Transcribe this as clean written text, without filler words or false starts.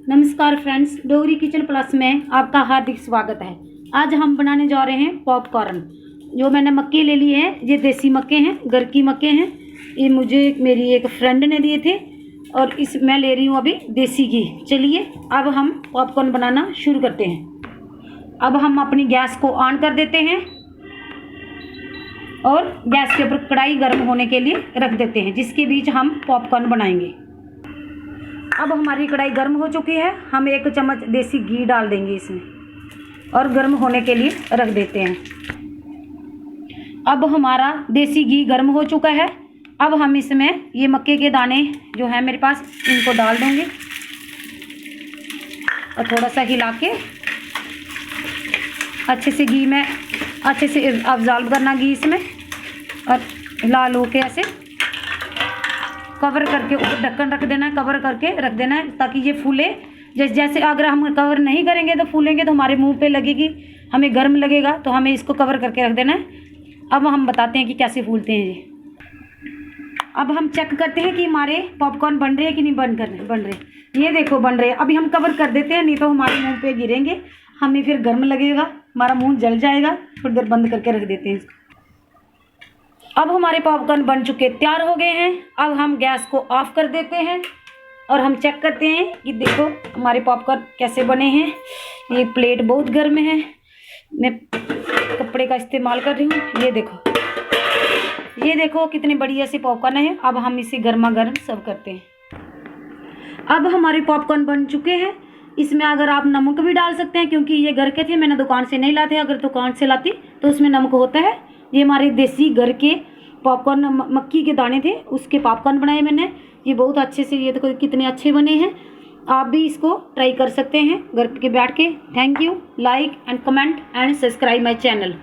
नमस्कार friends, Dogri kitchen plus में आपका हार्दिक स्वागत है। आज हम बनाने जा रहे हैं पॉपकॉर्न। जो मैंने मक्के ले लिए हैं, ये देसी मक्के हैं, घर की मक्के हैं। ये मुझे मेरी एक फ्रेंड ने दिए थे और इस मैं ले रही हूँ अभी देसी घी। चलिए अब हम पॉपकॉर्न बनाना शुरू करते हैं। अब हम अपनी गैस को ऑन कर देते हैं और गैस के ऊपर कढ़ाई गर्म होने के लिए रख देते हैं, जिसके बीच हम पॉपकॉर्न बनाएंगे। अब हमारी कढ़ाई गर्म हो चुकी है। हम 1 चम्मच देसी घी डाल देंगे इसमें और गर्म होने के लिए रख देते हैं। अब हमारा देसी घी गर्म हो चुका है। अब हम इसमें ये मक्के के दाने जो है मेरे पास, इनको डाल दूँगी और थोड़ा सा हिला के अच्छे से घी में अच्छे से अब्जॉर्ब करना घी इसमें, और हिला लो के ऐसे कवर करके ऊपर ढक्कन रख देना है, कवर करके रख देना है ताकि ये फूले। जैसे अगर हम कवर नहीं करेंगे तो फूलेंगे तो हमारे मुंह पे लगेगी, हमें गर्म लगेगा, तो हमें इसको कवर करके रख देना है। अब हम बताते हैं कि कैसे फूलते हैं ये। अब हम चेक करते हैं कि हमारे पॉपकॉर्न बन रहे हैं कि नहीं बन रहे। ये देखो बन रहे हैं। अभी हम कवर कर देते हैं, नहीं तो हमारे मुँह पे गिरेंगे, हमें फिर गर्म लगेगा, हमारा मुँह जल जाएगा। थोड़ी देर बंद करके रख देते हैं। अब हमारे पॉपकॉर्न बन चुके तैयार हो गए हैं। अब हम गैस को ऑफ कर देते हैं और हम चेक करते हैं कि देखो हमारे पॉपकॉर्न कैसे बने हैं। ये प्लेट बहुत गर्म है, मैं कपड़े का इस्तेमाल कर रही हूँ। ये देखो कितने बढ़िया से पॉपकॉर्न है। अब हम इसे गर्मा गर्म सर्व करते हैं। अब हमारे पॉपकॉर्न बन चुके हैं। इसमें अगर आप नमक भी डाल सकते हैं, क्योंकि ये घर के थे, मैंने दुकान से नहीं लाते। अगर दुकान से लाती तो उसमें नमक होता है। ये हमारे देसी घर के पॉपकॉर्न, मक्की के दाने थे, उसके पॉपकॉर्न बनाए मैंने। ये बहुत अच्छे से, ये देखो कितने अच्छे बने हैं। आप भी इसको ट्राई कर सकते हैं घर के बैठ के। Thank you. Like and comment and subscribe my channel.